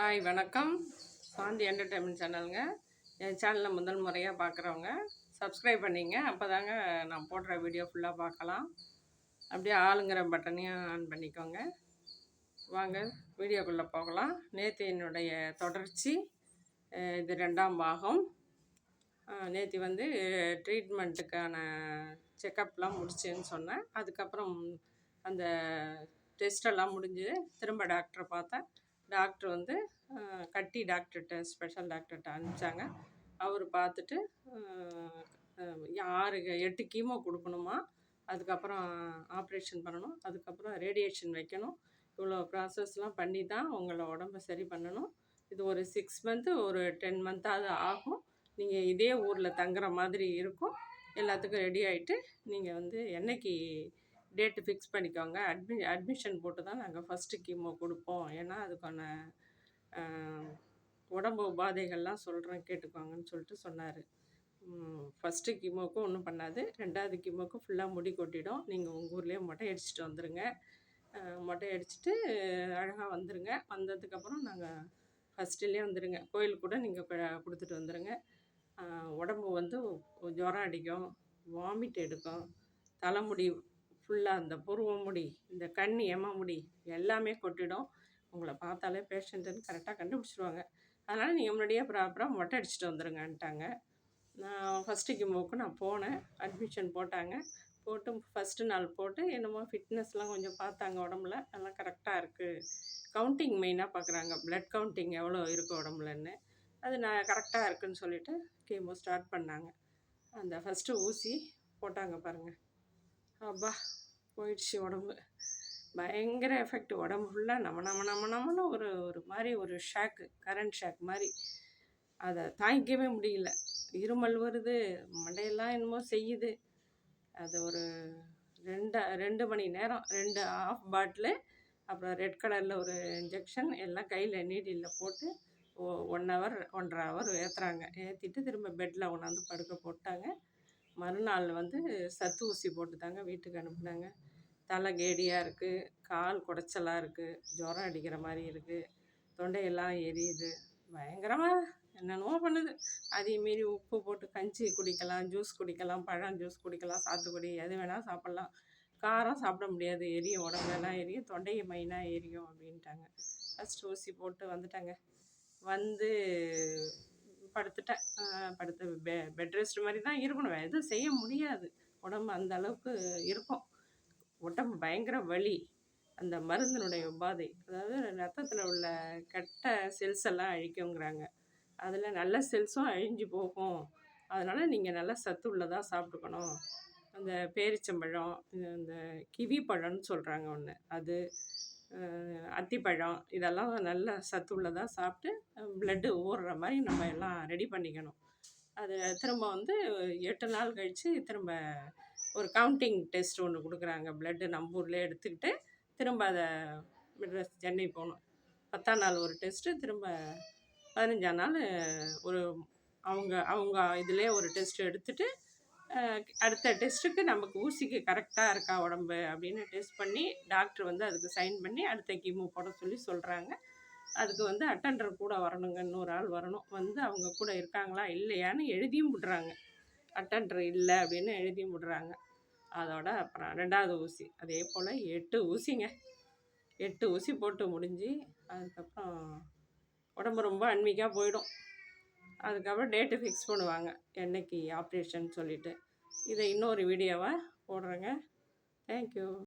Hi வணக்கம். சாந்தி entertainment சேனலுங்க. என் சேனலை முதல் முறையாக பார்க்குறவங்க சப்ஸ்கிரைப் பண்ணிங்க. அப்போ தாங்க நான் போடுற வீடியோ ஃபுல்லாக பார்க்கலாம். அப்படியே ஆளுங்கிற பட்டனையும் ஆன் பண்ணிக்கோங்க. வாங்க வீடியோக்குள்ளே போகலாம். நேற்று என்னுடைய தொடர்ச்சி, இது 2ஆம் பாகம். நேற்று வந்து ட்ரீட்மெண்ட்டுக்கான செக்கப்லாம் முடிச்சேன்னு சொன்னேன். அதுக்கப்புறம் அந்த டெஸ்டெல்லாம் முடிஞ்சு திரும்ப டாக்டரை பார்த்தேன். டாக்டர் வந்து கட்டி டாக்டர்கிட்ட, ஸ்பெஷல் டாக்டர்கிட்ட அனுப்பிச்சாங்க. அவர் பார்த்துட்டு 8 கீமோ கொடுக்கணுமா, அதுக்கப்புறம் ஆப்ரேஷன் பண்ணணும், அதுக்கப்புறம் ரேடியேஷன் வைக்கணும். இவ்வளோ ப்ராசஸ்லாம் பண்ணி தான் உங்களை உடம்ப சரி பண்ணணும். இது ஒரு 6 மந்த்து, ஒரு 10 மந்த்தாவது ஆகும். நீங்கள் இதே ஊரில் தங்குற மாதிரி இருக்கும். எல்லாத்துக்கும் ரெடி ஆகிட்டு நீங்கள் வந்து என்னைக்கு டேட்டு ஃபிக்ஸ் பண்ணிக்கோங்க. அட்மிஷன் போட்டு தான் நாங்கள் ஃபஸ்ட்டு கீமோ கொடுப்போம். ஏன்னா அதுக்கான உடம்பு உபாதைகள்லாம் சொல்கிறேன் கேட்டுக்கோங்கன்னு சொல்லிட்டு சொன்னார். ஃபஸ்ட்டு கீமோவுக்கும் ஒன்றும் பண்ணாது. 2வது கீமோவுக்கும் ஃபுல்லாக முடி கொட்டிடும். நீங்கள் உங்கள் ஊர்லேயே மொட்டை அடிச்சுட்டு வந்துடுங்க. மொட்டை அடிச்சுட்டு அழகாக வந்துடுங்க. வந்ததுக்கப்புறம் நாங்கள் ஃபஸ்ட்டுலேயே வந்துடுங்க. கோயிலுக்கு கூட நீங்கள் கொடுத்துட்டு வந்துடுங்க. உடம்பு வந்து ஜுரம் அடிக்கும், வாமிட் எடுக்கும், தலைமுடி ஃபுல்லாக அந்த புருவ முடி, இந்த கண் எம முடி எல்லாமே கொட்டிடும். உங்களை பார்த்தாலே பேஷண்ட்டுன்னு கரெக்டாக கண்டுபிடிச்சிருவாங்க. அதனால் நீங்கள் முன்னாடியே ப்ராப்பராக மொட்டை அடிச்சுட்டு வந்துடுங்கன்ட்டாங்க. நான் ஃபஸ்ட்டு கீமோவுக்கு நான் போனேன். அட்மிஷன் போட்டாங்க. போட்டு ஃபஸ்ட்டு நாள் போட்டு என்னமோ ஃபிட்னஸ்லாம் கொஞ்சம் பார்த்தாங்க. உடம்புல எல்லாம் கரெக்டாக இருக்குது. கவுண்டிங் மெயினாக பார்க்குறாங்க. ப்ளட் கவுண்டிங் எவ்வளோ இருக்குது உடம்புலன்னு. அது நான் கரெக்டாக இருக்குதுன்னு சொல்லிவிட்டு கீமோ ஸ்டார்ட் பண்ணாங்க. அந்த ஃபஸ்ட்டு ஊசி போட்டாங்க பாருங்கள். அப்பா போயிடுச்சு உடம்பு. பயங்கர எஃபெக்ட். உடம்பு ஃபுல்லாக நமன்னு ஒரு மாதிரி ஒரு ஷாக்கு, கரண்ட் ஷாக் மாதிரி. அதை தாங்கிக்கவே முடியல. இருமல் வருது, மண்டையெல்லாம் என்னமோ செய்யுது. அது ஒரு 2 மணி நேரம், 2 ஆஃப் பாட்டிலு, அப்புறம் ரெட் கலரில் ஒரு இன்ஜெக்ஷன் எல்லாம் கையில் நீடிலில் போட்டு 1 ஹவர் 1.5 ஹவர் ஏற்றுறாங்க. ஏற்றிட்டு திரும்ப பெட்டில் கொண்டாந்து படுக்க போட்டாங்க. மறுநாள் வந்து சத்து ஊசி போட்டு தாங்க வீட்டுக்கு அனுப்புனாங்க. தலை கேடியாக இருக்குது, கால் குடைச்சலாக இருக்குது, ஜுரம் அடிக்கிற மாதிரி இருக்குது, தொண்டையெல்லாம் எரியுது, பயங்கரமாக என்னென்னமோ பண்ணுது. அதையும் மீறி உப்பு போட்டு கஞ்சி குடிக்கலாம், ஜூஸ் குடிக்கலாம், பழம் ஜூஸ் குடிக்கலாம், சாத்துக்குடி எது வேணால் சாப்பிட்லாம். காரம் சாப்பிட முடியாது, எரியும், உடம்புலாம் எரியும், தொண்டையை மைனாக எரியும் அப்படின்ட்டாங்க. ஃபஸ்ட்டு ஊசி போட்டு வந்துட்டாங்க. வந்து படுத்துட்டேன். படுத்து பெட் ரெஸ்ட் மாதிரி தான் இருக்கணும், எதுவும் செய்ய முடியாது. உடம்பு அந்த அளவுக்கு இருக்கும். உடம்பு பயங்கர வலி. அந்த மருந்தினுடைய உபாதை, அதாவது ரத்தத்தில் உள்ள கெட்ட செல்ஸ் எல்லாம் அழிக்குங்கிறாங்க. அதில் நல்ல செல்ஸும் அழிஞ்சு போகும். அதனால் நீங்கள் நல்லா சத்து உள்ளதாக சாப்பிட்டுக்கணும். அந்த பேரிச்சம்பழம், இந்த கிவி பழம்னு சொல்கிறாங்க ஒன்று, அது அத்திப்பழம், இதெல்லாம் நல்ல சத்து உள்ளதாக சாப்பிட்டு ப்ளட்டு ஊறுற மாதிரி நம்ம எல்லாம் ரெடி பண்ணிக்கணும். அது திரும்ப வந்து 8 நாள் கழித்து திரும்ப ஒரு கவுண்டிங் டெஸ்ட் ஒன்று கொடுக்குறாங்க. ப்ளட்டு நம்ம ஊர்லேயே எடுத்துக்கிட்டு திரும்ப அதை மெட்ராஸ், சென்னை போகணும். 10ஆம் நாள் ஒரு டெஸ்ட்டு, திரும்ப 15ஆம் நாள் ஒரு அவங்க இதிலே ஒரு டெஸ்ட்டு எடுத்துகிட்டு அடுத்த டெஸ்ட்டுக்கு நமக்கு ஊசிக்கு கரெக்டாக இருக்கா உடம்பு அப்படின்னு டெஸ்ட் பண்ணி டாக்டர் வந்து அதுக்கு சைன் பண்ணி அடுத்த கீமோ போட சொல்கிறாங்க. அதுக்கு வந்து அட்டெண்டர் கூட வரணுங்க, இன்னொரு ஆள் வரணும். வந்து அவங்க கூட இருக்காங்களா இல்லையான்னு எழுதியும் விட்றாங்க. அட்டெண்டர் இல்லை அப்படின்னு எழுதியும் விட்றாங்க. அதோட அப்புறம் 2வது ஊசி அதே போல் 8 ஊசிங்க. 8 ஊசி போட்டு முடிஞ்சு அதுக்கப்புறம் உடம்பு ரொம்ப அன்மிக்காக போயிடும். அதுக்கப்புறம் டேட்டு ஃபிக்ஸ் பண்ணுவாங்க என்னைக்கு ஆப்ரேஷன் சொல்லிவிட்டு. இதை இன்னொரு வீடியோவாக போடுறேங்க. தேங்க்யூ.